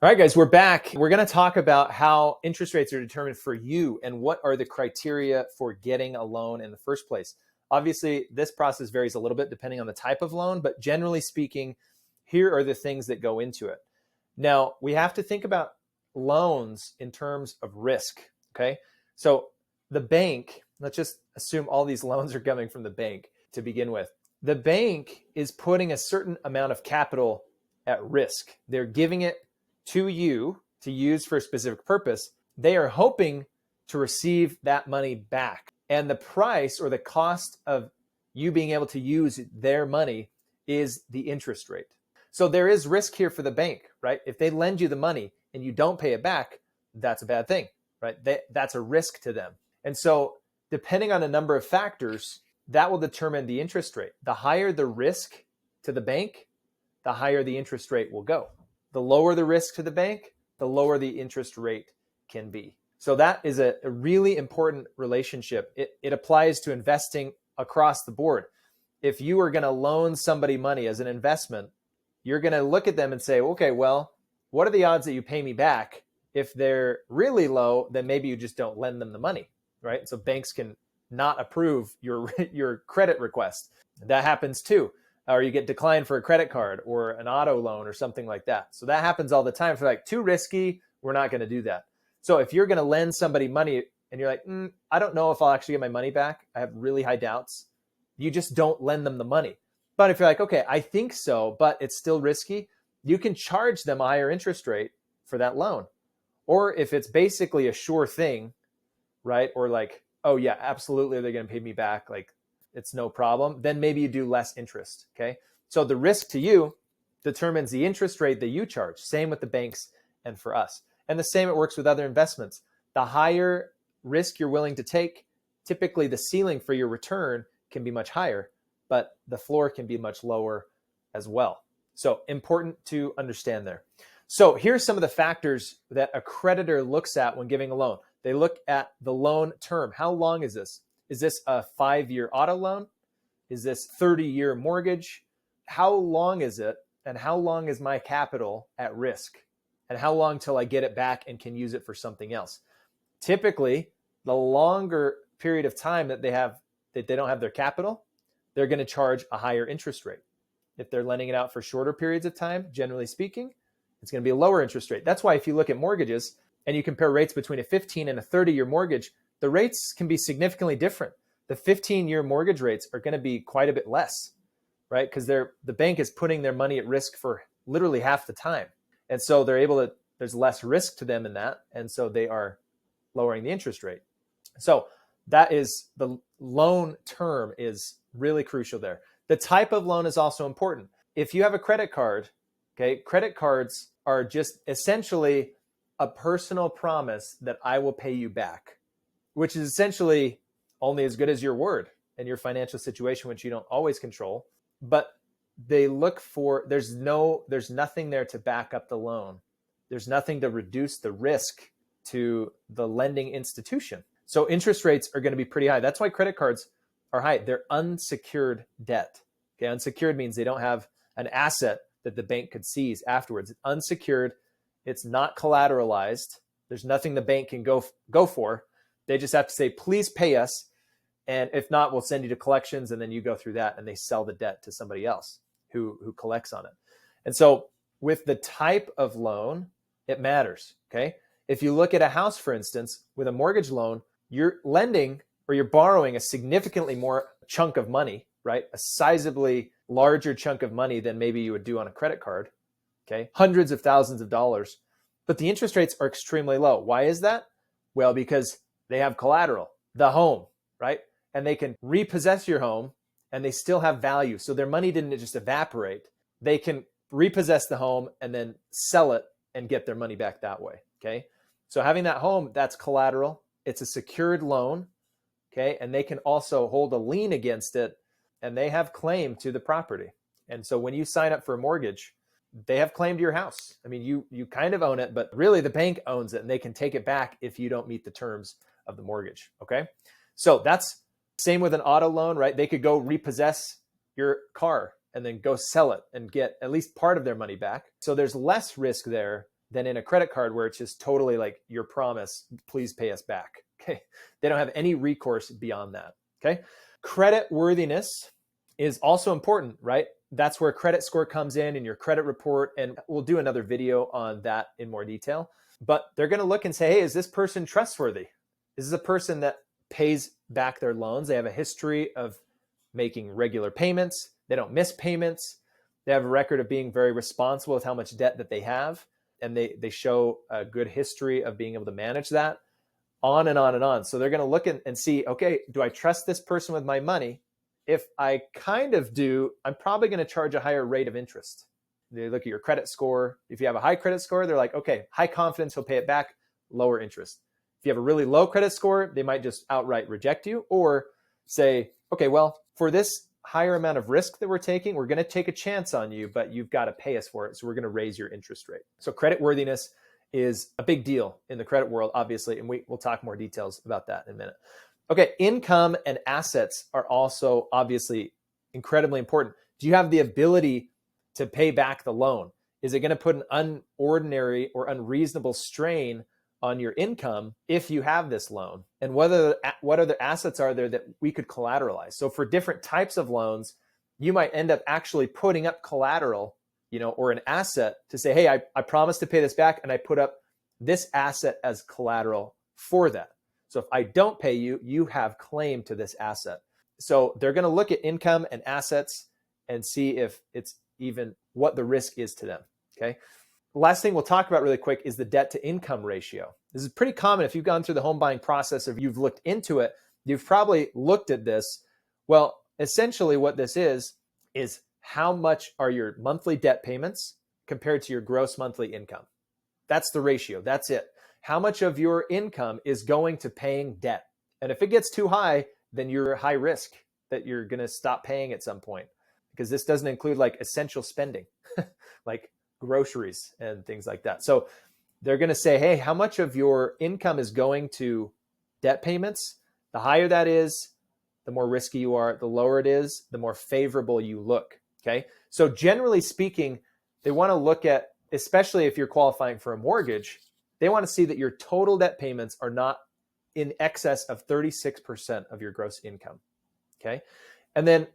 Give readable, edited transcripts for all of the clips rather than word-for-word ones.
All right, guys, we're back. We're going to talk about how interest rates are determined for you and what are the criteria for getting a loan in the first place. Obviously, this process varies a little bit depending on the type of loan, but generally speaking, here are the things that go into it. Now, we have to think about loans in terms of risk, okay? So the bank, let's just assume all these loans are coming from the bank to begin with. The bank is putting a certain amount of capital at risk. They're giving it to you to use for a specific purpose. They are hoping to receive that money back. And the price or the cost of you being able to use their money is the interest rate. So there is risk here for the bank, right? If they lend you the money and you don't pay it back, that's a bad thing, right? That's a risk to them. And so depending on a number of factors, that will determine the interest rate. The higher the risk to the bank, the higher the interest rate will go. The lower the risk to the bank, the lower the interest rate can be. So that is a really important relationship. It applies to investing across the board. If you are going to loan somebody money as an investment, you're going to look at them and say, okay, well, what are the odds that you pay me back? If they're really low, then maybe you just don't lend them the money, right? So banks can not approve your credit request. That happens too. Or you get declined for a credit card or an auto loan or something like that. So that happens all the time. For like, too risky, we're not going to do that. So if you're going to lend somebody money and you're like, I don't know if I'll actually get my money back, I have really high doubts, you just don't lend them the money. But if you're like, okay, I think so, but it's still risky, you can charge them a higher interest rate for that loan. Or if it's basically a sure thing, right? Or like, oh yeah, absolutely, they're going to pay me back, like it's no problem, then maybe you do less interest, okay? So the risk to you determines the interest rate that you charge. Same with the banks and for us. And the same it works with other investments. The higher risk you're willing to take, typically the ceiling for your return can be much higher, but the floor can be much lower as well. So important to understand there. So here's some of the factors that a creditor looks at when giving a loan. They look at the loan term. How long is this? Is this a 5-year auto loan? Is this 30-year mortgage? How long is it? And how long is my capital at risk? And how long till I get it back and can use it for something else? Typically, the longer period of time that they don't have their capital, they're going to charge a higher interest rate. If they're lending it out for shorter periods of time, generally speaking, it's going to be a lower interest rate. That's why if you look at mortgages and you compare rates between a 15 and a 30-year mortgage, the rates can be significantly different. The 15-year mortgage rates are going to be quite a bit less, right? Because the bank is putting their money at risk for literally half the time. And so there's less risk to them in that. And so they are lowering the interest rate. So that is, the loan term is really crucial there. The type of loan is also important. If you have a credit card, okay, credit cards are just essentially a personal promise that I will pay you back, which is essentially only as good as your word and your financial situation, which you don't always control. But they look for, there's nothing there to back up the loan. There's nothing to reduce the risk to the lending institution. So interest rates are going to be pretty high. That's why credit cards are high. They're unsecured debt. Okay, unsecured means they don't have an asset that the bank could seize afterwards. It's unsecured. It's not collateralized. There's nothing the bank can go for. They just have to say, please pay us. And if not, we'll send you to collections. And then you go through that and they sell the debt to somebody else who collects on it. And so with the type of loan, it matters, okay? If you look at a house, for instance, with a mortgage loan, you're lending or you're borrowing a significantly more chunk of money, right? A sizably larger chunk of money than maybe you would do on a credit card, okay? Hundreds of thousands of dollars. But the interest rates are extremely low. Why is that? Well, because they have collateral, the home, right? And they can repossess your home and they still have value. So their money didn't just evaporate. They can repossess the home and then sell it and get their money back that way, okay? So having that home, that's collateral. It's a secured loan, okay? And they can also hold a lien against it and they have claim to the property. And so when you sign up for a mortgage, they have claim to your house. I mean, you kind of own it, but really the bank owns it and they can take it back if you don't meet the terms of the mortgage, okay? So that's same with an auto loan, right? They could go repossess your car and then go sell it and get at least part of their money back. So there's less risk there than in a credit card where it's just totally like your promise, please pay us back. Okay. They don't have any recourse beyond that. Okay. Credit worthiness is also important, right? That's where credit score comes in your credit report. And we'll do another video on that in more detail. But they're going to look and say, hey, is this person trustworthy? Is this a person that pays back their loans? They have a history of making regular payments. They don't miss payments. They have a record of being very responsible with how much debt that they have. And they show a good history of being able to manage that, on and on and on. So they're going to look and see, okay, do I trust this person with my money? If I kind of do, I'm probably going to charge a higher rate of interest. They look at your credit score. If you have a high credit score, they're like, okay, high confidence, he'll pay it back, lower interest. If you have a really low credit score, they might just outright reject you or say, okay, well, for this higher amount of risk that we're taking, we're going to take a chance on you, but you've got to pay us for it. So we're going to raise your interest rate. So credit worthiness is a big deal in the credit world, obviously, and we'll talk more details about that in a minute. Okay, income and assets are also obviously incredibly important. Do you have the ability to pay back the loan? Is it going to put an unordinary or unreasonable strain on your income if you have this loan? And what other assets are there that we could collateralize? So for different types of loans, you might end up actually putting up collateral, or an asset to say, hey, I promise to pay this back, and I put up this asset as collateral for that. So if I don't pay you, you have claim to this asset. So they're going to look at income and assets and see if it's even what the risk is to them. Okay. The last thing we'll talk about really quick is the debt to income ratio. This is pretty common. If you've gone through the home buying process or you've looked into it, you've probably looked at this. Well, essentially what this is how much are your monthly debt payments compared to your gross monthly income? That's the ratio. That's it. How much of your income is going to paying debt? And if it gets too high, then you're high risk that you're going to stop paying at some point, because this doesn't include like essential spending, like groceries and things like that. So they're going to say, hey, how much of your income is going to debt payments? The higher that is, the more risky you are. The lower it is, the more favorable you look. Okay. So generally speaking, they want to look at, especially if you're qualifying for a mortgage, they want to see that your total debt payments are not in excess of 36% of your gross income. Okay. And then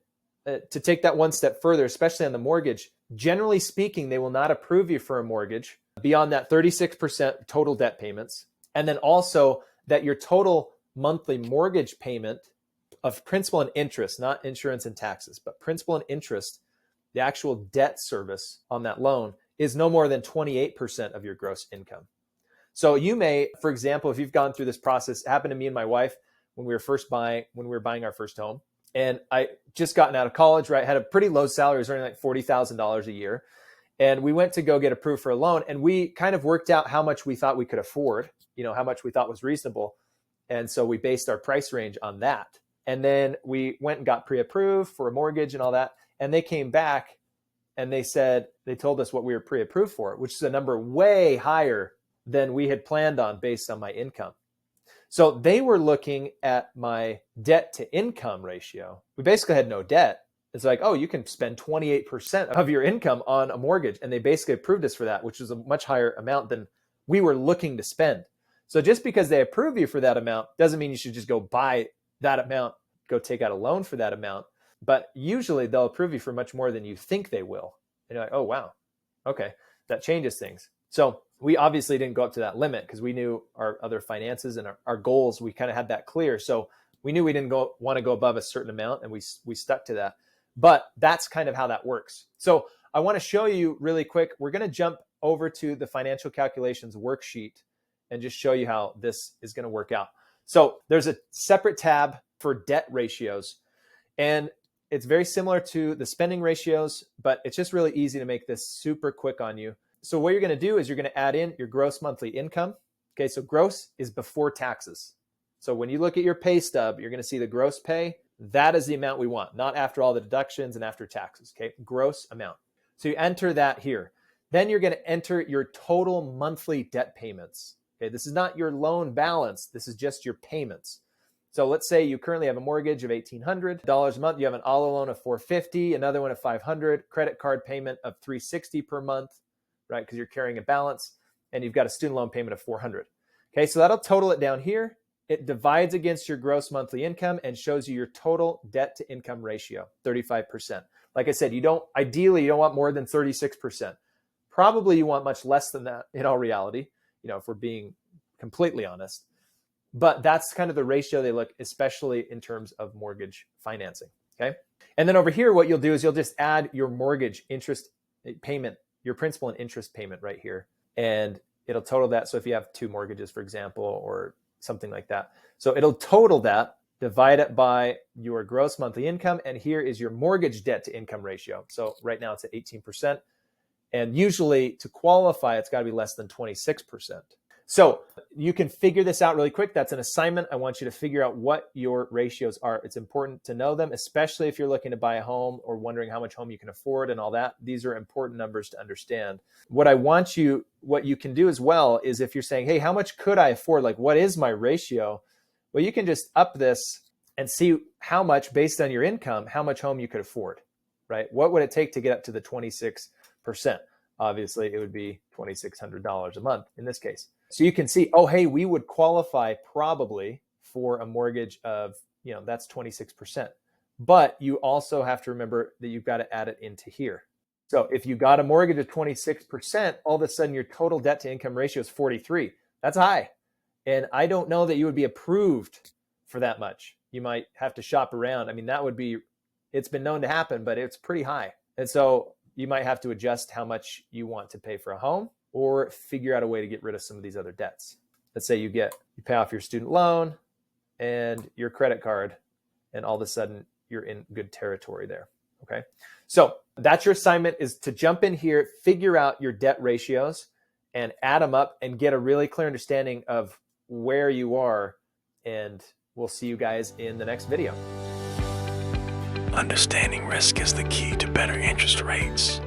to take that one step further, especially on the mortgage, generally speaking, they will not approve you for a mortgage beyond that 36% total debt payments. And then also that your total monthly mortgage payment of principal and interest, not insurance and taxes, but principal and interest, the actual debt service on that loan is no more than 28% of your gross income. So you may, for example, if you've gone through this process, it happened to me and my wife when we were buying our first home. And I just gotten out of college, right? Had a pretty low salary, was earning like $40,000 a year. And we went to go get approved for a loan, and we kind of worked out how much we thought we could afford, how much we thought was reasonable. And so we based our price range on that. And then we went and got pre-approved for a mortgage and all that. And they came back and they told us what we were pre-approved for, which is a number way higher than we had planned on based on my income. So they were looking at my debt to income ratio. We basically had no debt. It's like, oh, you can spend 28% of your income on a mortgage. And they basically approved us for that, which is a much higher amount than we were looking to spend. So just because they approve you for that amount doesn't mean you should just go buy that amount, go take out a loan for that amount. But usually they'll approve you for much more than you think they will. And you're like, oh, wow. Okay, that changes things. So we obviously didn't go up to that limit because we knew our other finances and our goals. We kind of had that clear. So we knew we didn't want to go above a certain amount, and we stuck to that. But that's kind of how that works. So I want to show you really quick. We're going to jump over to the financial calculations worksheet and just show you how this is going to work out. So there's a separate tab for debt ratios, and it's very similar to the spending ratios, but it's just really easy to make this super quick on you. So what you're going to do is you're going to add in your gross monthly income. Okay, so gross is before taxes. So when you look at your pay stub, you're going to see the gross pay. That is the amount we want, not after all the deductions and after taxes. Okay, gross amount. So you enter that here. Then you're going to enter your total monthly debt payments. Okay, this is not your loan balance. This is just your payments. So let's say you currently have a mortgage of $1,800 a month. You have an auto loan of $450, another one of $500, credit card payment of $360 per month, right? Because you're carrying a balance. and you've got a student loan payment of 400. Okay, so that'll total it down here. It divides against your gross monthly income and shows you your total debt to income ratio, 35%. Like I said, ideally, you don't want more than 36%. Probably you want much less than that in all reality, if we're being completely honest. But that's kind of the ratio they look, especially in terms of mortgage financing, okay? And then over here, what you'll do is you'll just add your mortgage interest payment, your principal and interest payment right here, and it'll total that. So if you have 2 mortgages, for example, or something like that. So it'll total that, divide it by your gross monthly income, and here is your mortgage debt to income ratio. So right now it's at 18%. And usually to qualify, it's got to be less than 26%. So you can figure this out really quick. That's an assignment. I want you to figure out what your ratios are. It's important to know them, especially if you're looking to buy a home or wondering how much home you can afford and all that. These are important numbers to understand. What you can do as well is if you're saying, hey, how much could I afford? Like, what is my ratio? Well, you can just up this and see how much, based on your income, how much home you could afford, right? What would it take to get up to the 26%? Obviously, it would be $2,600 a month in this case. So you can see, oh, hey, we would qualify probably for a mortgage of, that's 26%. But you also have to remember that you've got to add it into here. So if you got a mortgage of 26%, all of a sudden your total debt to income ratio is 43. That's high. And I don't know that you would be approved for that much. You might have to shop around. I mean, it's been known to happen, but it's pretty high. And so you might have to adjust how much you want to pay for a home or figure out a way to get rid of some of these other debts. Let's say you pay off your student loan and your credit card, and all of a sudden you're in good territory there. Okay. So that's your assignment, is to jump in here, figure out your debt ratios and add them up and get a really clear understanding of where you are. And we'll see you guys in the next video. Understanding risk is the key to better interest rates.